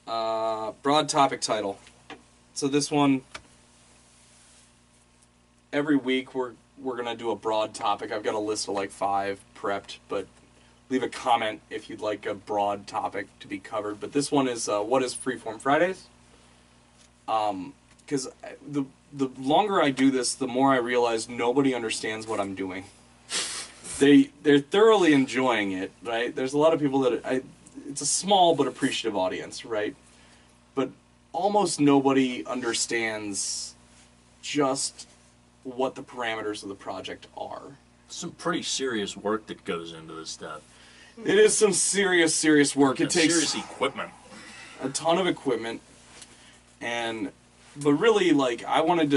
Broad topic title. So this one, every week we're gonna do a broad topic. I've got a list of like 5 prepped, but leave a comment if you'd like a broad topic to be covered. But this one is what is Freeform Fridays? Because the longer I do this, the more I realize nobody understands what I'm doing. They're thoroughly enjoying it, right? There's a lot of people that it's a small but appreciative audience, right? But almost nobody understands just what the parameters of the project are. Some pretty serious work that goes into this stuff. It is some serious work. It takes serious equipment. A ton of equipment, but really, like, I wanted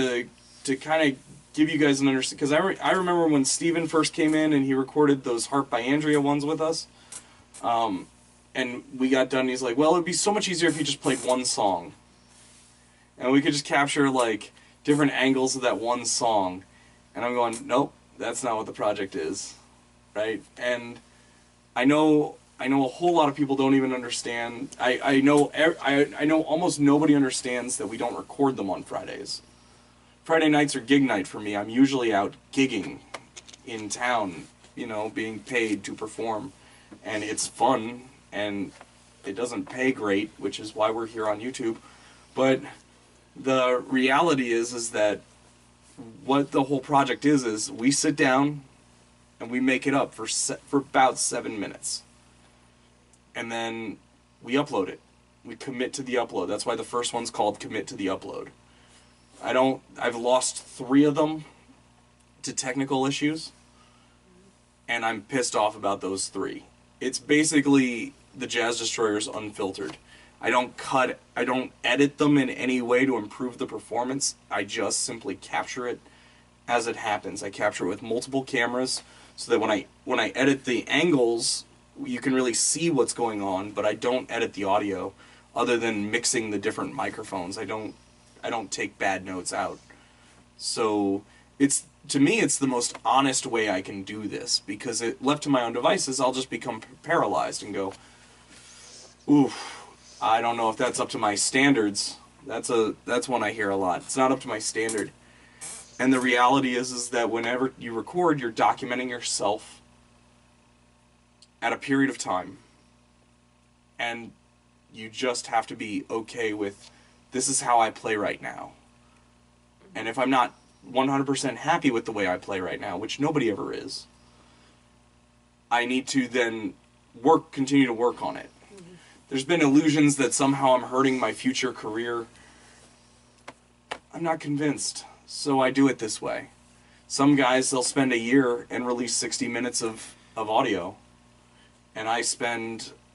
to kind of give you guys an understanding, because I remember when Steven first came in and he recorded those Harp by Andrea ones with us, and we got done, and he's like, well, it'd be so much easier if you just played one song, and we could just capture, like, different angles of that one song, and I'm going, nope, that's not what the project is, right? And I know a whole lot of people don't even understand. I know almost nobody understands that we don't record them on Fridays. Friday nights are gig night for me. I'm usually out gigging in town, being paid to perform, and it's fun, and it doesn't pay great, which is why we're here on YouTube. But the reality is that what the whole project is we sit down and we make it up for about 7 minutes. And then we upload it. We commit to the upload. That's why the first one's called Commit to the Upload. I've lost 3 of them to technical issues, and I'm pissed off about those 3. It's basically the Jazz Destroyers unfiltered. I don't edit them in any way to improve the performance. I just simply capture it as it happens. I capture it with multiple cameras so that when I edit the angles, you can really see what's going on, but I don't edit the audio other than mixing the different microphones. I don't take bad notes out. So to me it's the most honest way I can do this, because left to my own devices, I'll just become paralyzed and go, oof, I don't know if that's up to my standards. That's one I hear a lot. It's not up to my standard. And the reality is that whenever you record, you're documenting yourself at a period of time. And you just have to be okay with, this is how I play right now. And if I'm not 100% happy with the way I play right now, which nobody ever is, I need to then continue to work on it. There's been illusions that somehow I'm hurting my future career. I'm not convinced, so I do it this way. Some guys, they'll spend a year and release 60 minutes of audio. And I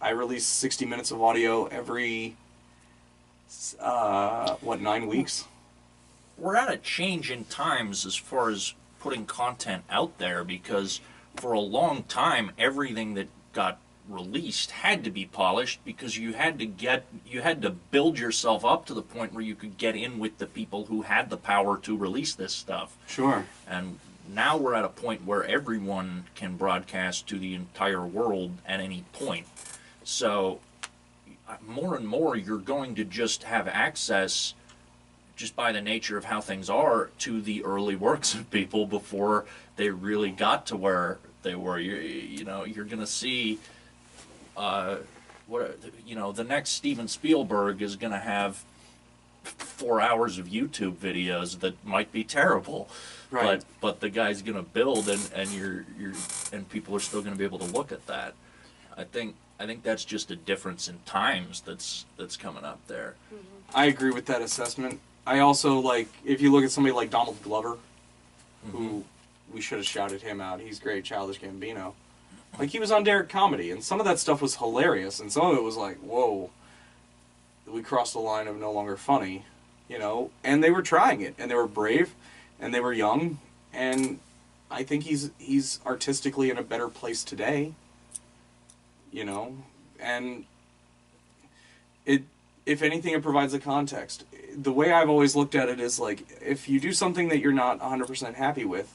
release 60 minutes of audio every, 9 weeks? We're at a change in times as far as putting content out there, because for a long time, everything that got released had to be polished, because you had to build yourself up to the point where you could get in with the people who had the power to release this stuff. Sure. And now we're at a point where everyone can broadcast to the entire world at any point. So more and more you're going to just have access, just by the nature of how things are, to the early works of people before they really got to where they were. You're going to see the next Steven Spielberg is going to have 4 hours of YouTube videos that might be terrible, right? But the guy's going to build, and people are still going to be able to look at that. I think that's just a difference in times that's coming up there. I agree with that assessment. I also, if you look at somebody like Donald Glover, who we should have shouted him out. He's great, Childish Gambino. He was on Derek Comedy, and some of that stuff was hilarious, and some of it was like, whoa, we crossed the line of no longer funny, and they were trying it, and they were brave, and they were young, and I think he's artistically in a better place today, and if anything, it provides a context. The way I've always looked at it is, if you do something that you're not 100% happy with,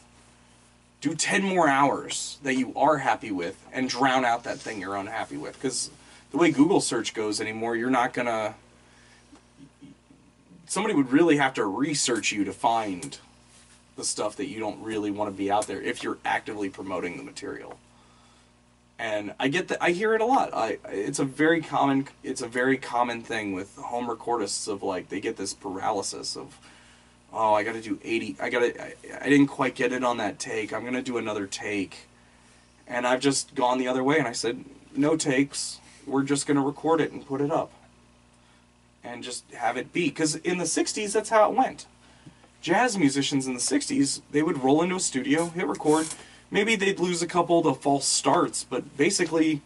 do 10 more hours that you are happy with and drown out that thing you're unhappy with. Because the way Google search goes anymore, you're not gonna somebody would really have to research you to find the stuff that you don't really want to be out there if you're actively promoting the material. And I get that. I hear it a lot. It's a very common thing with home recordists of like they get this paralysis of, oh, I got to do 80. I didn't quite get it on that take. I'm gonna do another take. And I've just gone the other way and I said, no takes. We're just gonna record it and put it up. And just have it be. Because in the 60s, that's how it went. Jazz musicians in the 60s, they would roll into a studio, hit record. Maybe they'd lose a couple of the false starts, but basically,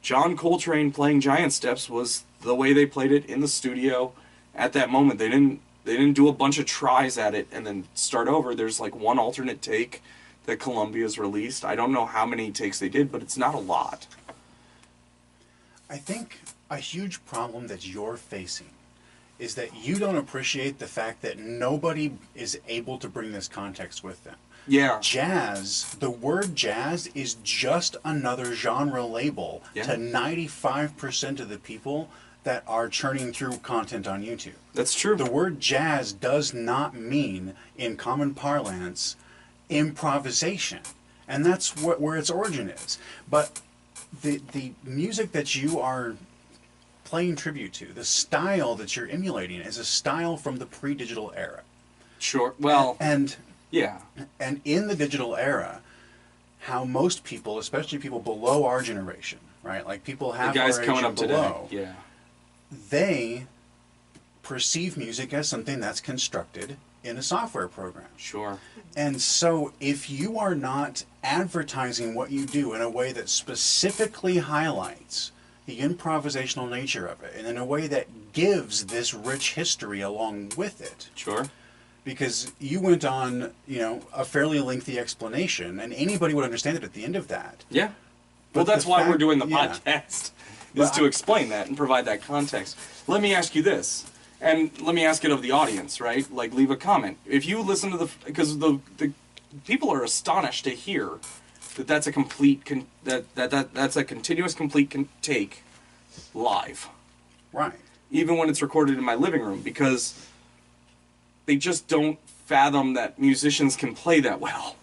John Coltrane playing Giant Steps was the way they played it in the studio at that moment. They didn't do a bunch of tries at it and then start over. There's like one alternate take that Columbia's released. I don't know how many takes they did, but it's not a lot. I think a huge problem that you're facing is that you don't appreciate the fact that nobody is able to bring this context with them. Yeah. Jazz, the word jazz is just another genre label to 95% of the people that are churning through content on YouTube. That's true. The word jazz does not mean, in common parlance, improvisation. And that's where its origin is. But the music that you are playing tribute to, the style that you're emulating, is a style from the pre-digital era. Sure. Well, and yeah. And in the digital era, how most people, especially people below our generation, right, like people half the guys our age coming and up below, today. Yeah. they perceive music as something that's constructed in a software program. Sure. And so if you are not advertising what you do in a way that specifically highlights the improvisational nature of it, and in a way that gives this rich history along with it. Sure. Because you went on, a fairly lengthy explanation, and anybody would understand it at the end of that. Yeah. Well, that's why we're doing the podcast, is to explain that and provide that context. Let me ask you this, and let me ask it of the audience, right? Like, leave a comment. If you listen to because the people are astonished to hear that that's a complete, that's a continuous complete take live. Right. Even when it's recorded in my living room, because they just don't fathom that musicians can play that well.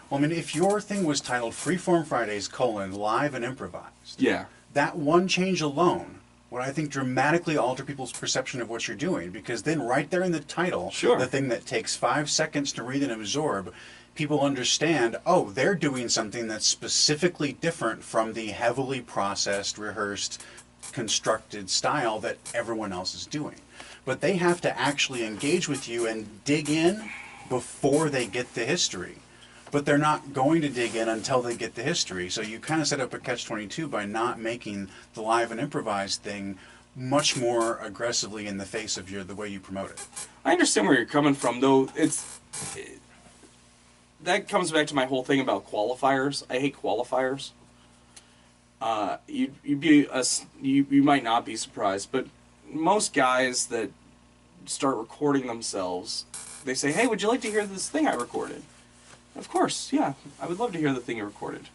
Well, I mean, if your thing was titled Freeform Fridays, live and improvised, yeah, that one change alone would, I think, dramatically alter people's perception of what you're doing, because then right there in the title, sure, the thing that takes 5 seconds to read and absorb, people understand, oh, they're doing something that's specifically different from the heavily processed, rehearsed, constructed style that everyone else is doing. But they have to actually engage with you and dig in before they get the history. But they're not going to dig in until they get the history. So you kind of set up a catch-22 by not making the live and improvised thing much more aggressively in the face of the way you promote it. I understand where you're coming from, though. That comes back to my whole thing about qualifiers. I hate qualifiers. You might not be surprised, but most guys that start recording themselves, they say, hey, would you like to hear this thing I recorded? Of course, yeah, I would love to hear the thing you recorded.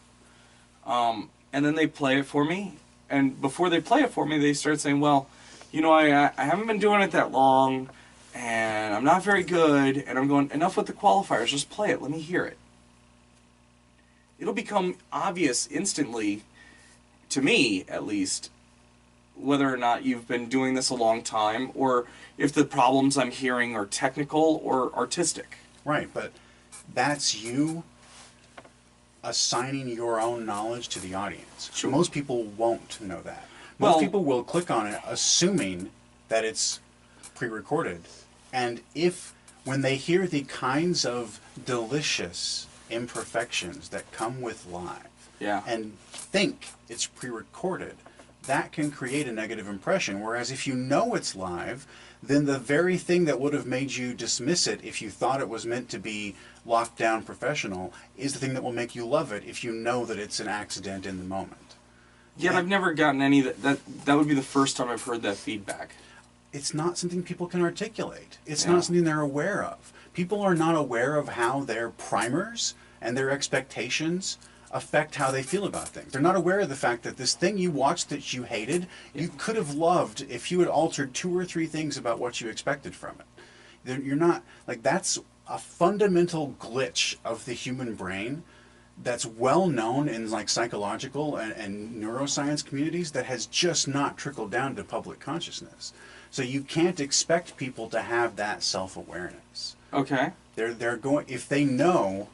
And then they play it for me, and before they play it for me, they start saying, well, I haven't been doing it that long, and I'm not very good, and I'm going, enough with the qualifiers, just play it, let me hear it. It'll become obvious instantly, to me at least, whether or not you've been doing this a long time, or if the problems I'm hearing are technical or artistic. Right, but that's you assigning your own knowledge to the audience. Sure. Most people won't know that. Most people will click on it assuming that it's pre-recorded. And when they hear the kinds of delicious imperfections that come with live, and think it's pre-recorded, that can create a negative impression. Whereas if you know it's live, then the very thing that would have made you dismiss it if you thought it was meant to be locked down professional is the thing that will make you love it if you know that it's an accident in the moment. Yet I've never gotten any that would be the first time I've heard that feedback. It's not something people can articulate. It's not something they're aware of. People are not aware of how their primers and their expectations affect how they feel about things. They're not aware of the fact that this thing you watched that you hated, you could have loved if you had altered 2 or 3 things about what you expected from it. You're not, like, that's a fundamental glitch of the human brain that's well known in like psychological and neuroscience communities that has just not trickled down to public consciousness. So you can't expect people to have that self-awareness. Okay. They're going, if they know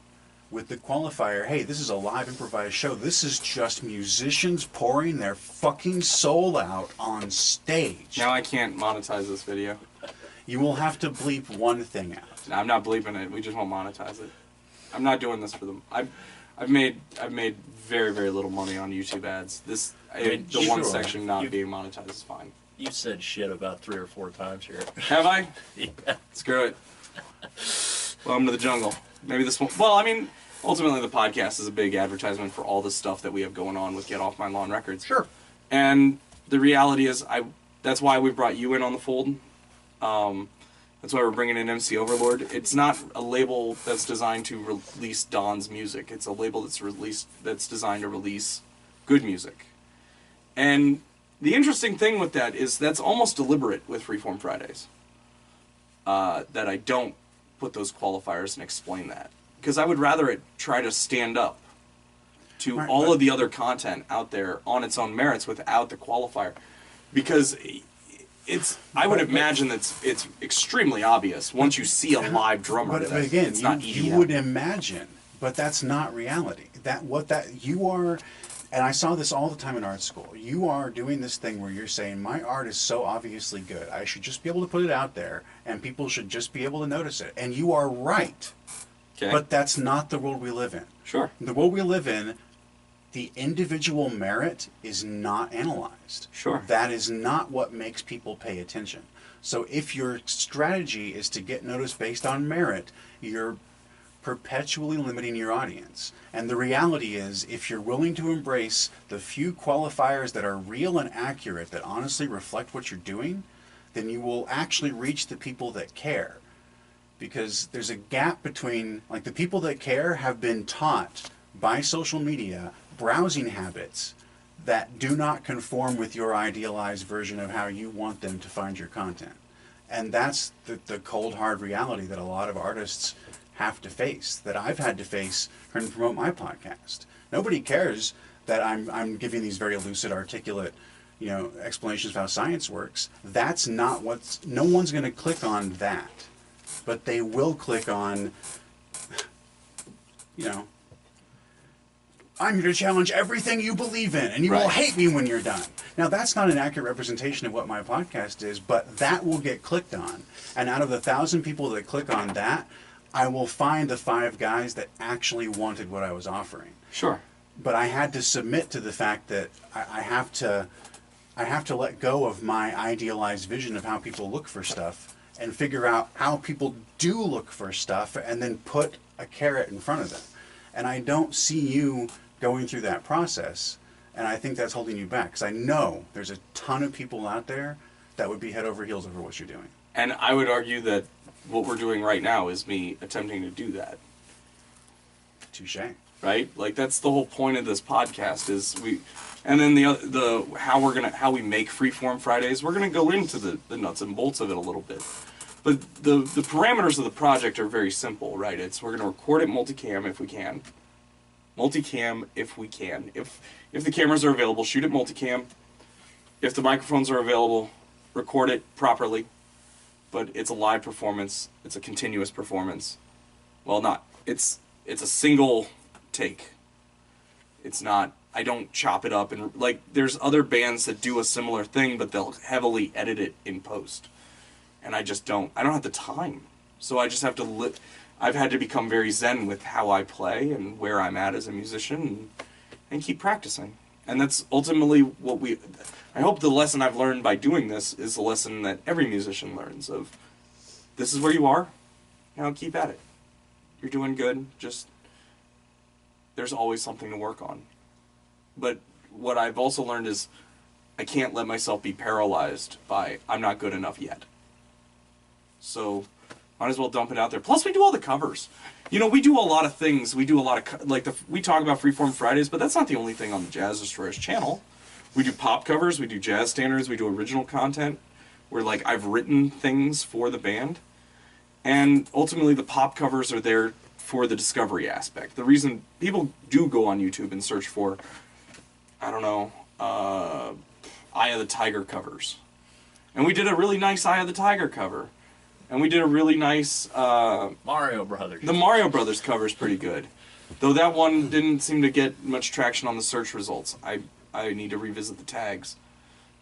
with the qualifier, hey, this is a live improvised show, this is just musicians pouring their fucking soul out on stage. Now I can't monetize this video. You will have to bleep one thing out. I'm not bleeping it. We just won't monetize it. I'm not doing this for them. I've made very, very little money on YouTube ads. The one section not being monetized is fine. You said shit about 3 or 4 times here. Have I? Yeah. Screw it. Welcome to the jungle. Maybe this one. Well, I mean, ultimately the podcast is a big advertisement for all the stuff that we have going on with Get Off My Lawn Records. Sure. And the reality is, that's why we brought you in on the fold. That's why we're bringing in MC Overlord. It's not a label that's designed to release Don's music. It's a label that's designed to release good music. And the interesting thing with that is that's almost deliberate with Freeform Fridays. That I don't put those qualifiers and explain that. Because I would rather it try to stand up to all of the other content out there on its own merits without the qualifier. Because I would imagine that it's extremely obvious once you see a live drummer. But again, it's not you would imagine, but that's not reality. You are, and I saw this all the time in art school. You are doing this thing where you're saying, my art is so obviously good, I should just be able to put it out there, and people should just be able to notice it. And you are right. Okay. But that's not the world we live in. Sure. The world we live in, the individual merit is not analyzed. Sure. That is not what makes people pay attention. So if your strategy is to get noticed based on merit, you're perpetually limiting your audience. And the reality is, if you're willing to embrace the few qualifiers that are real and accurate, that honestly reflect what you're doing, then you will actually reach the people that care. Because there's a gap between, like, the people that care have been taught by social media browsing habits that do not conform with your idealized version of how you want them to find your content. And that's the cold, hard reality that a lot of artists have to face, that I've had to face trying to promote my podcast. Nobody cares that I'm giving these very lucid, articulate, explanations of how science works. That's not no one's going to click on that. But they will click on, I'm here to challenge everything you believe in, and you will hate me when you're done. Now, that's not an accurate representation of what my podcast is, but that will get clicked on. And out of the 1,000 people that click on that, I will find the 5 guys that actually wanted what I was offering. Sure. But I had to submit to the fact that I have to let go of my idealized vision of how people look for stuff and figure out how people do look for stuff and then put a carrot in front of them. And I don't see you going through that process, and I think that's holding you back, because I know there's a ton of people out there that would be head over heels over what you're doing. And I would argue that what we're doing right now is me attempting to do that. Touché. Right? Like, that's the whole point of this podcast is and then the how we make Freeform Fridays, we're gonna go into the nuts and bolts of it a little bit. But the parameters of the project are very simple, right? We're gonna record it multicam if we can. Multicam if we can. If the cameras are available, shoot it multicam. If the microphones are available, record it properly. But it's a live performance. It's a continuous performance. Well, it's a single take. It's not, I don't chop it up and, like, there's other bands that do a similar thing, but they'll heavily edit it in post. And I don't have the time. So I just have to I've had to become very zen with how I play and where I'm at as a musician and keep practicing. And that's ultimately I hope the lesson I've learned by doing this is the lesson that every musician learns of, this is where you are, now keep at it. You're doing good, just, there's always something to work on. But what I've also learned is I can't let myself be paralyzed by, I'm not good enough yet. So, might as well dump it out there. Plus, we do all the covers. We do a lot of things. We do a lot of, we talk about Freeform Fridays, but that's not the only thing on the Jazz Destroyers channel. We do pop covers, we do jazz standards, we do original content, where, like, I've written things for the band. And ultimately, the pop covers are there for the discovery aspect. The reason people do go on YouTube and search for, I don't know, Eye of the Tiger covers. And we did a really nice Eye of the Tiger cover. And we did a really nice... Mario Brothers. The Mario Brothers cover is pretty good. Though that one didn't seem to get much traction on the search results. I need to revisit the tags.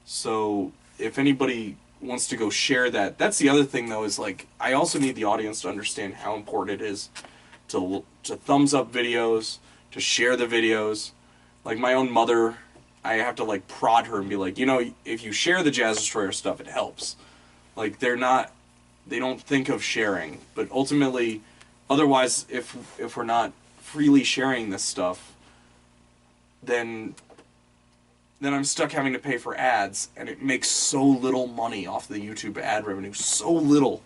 So if anybody wants to go share that, that's the other thing though, is like, I also need the audience to understand how important it is to thumbs up videos, to share the videos. Like my own mother, I have to like prod her and be like, you know, if you share the Jazz Destroyer stuff, it helps. Like they don't think of sharing, but ultimately, otherwise, if we're not freely sharing this stuff, then I'm stuck having to pay for ads, and it makes so little money off the YouTube ad revenue, so little.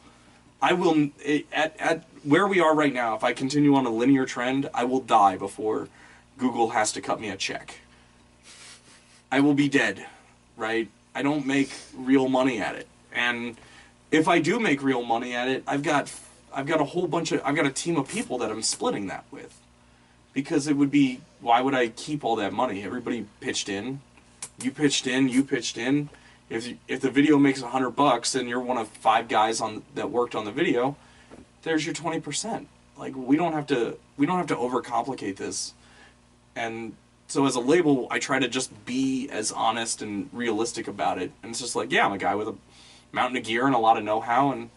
I will, at where we are right now, if I continue on a linear trend, I will die before Google has to cut me a check. I will be dead, right? I don't make real money at it, and if I do make real money at it, I've got a team of people that I'm splitting that with, because it would be, why would I keep all that money? Everybody pitched in. You pitched in. If the video makes $100 and you're one of 5 guys that worked on the video, there's your 20%. Like we don't have to overcomplicate this. And so as a label, I try to just be as honest and realistic about it. And it's just like, yeah, I'm a guy with a mountain of gear and a lot of know-how, and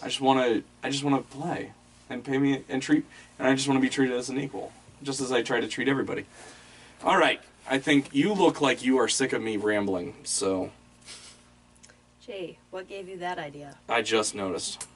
I just want to play and pay me and I just want to be treated as an equal, just as I try to treat everybody. All right. I think you look like you are sick of me rambling, so... Jay, what gave you that idea? I just noticed.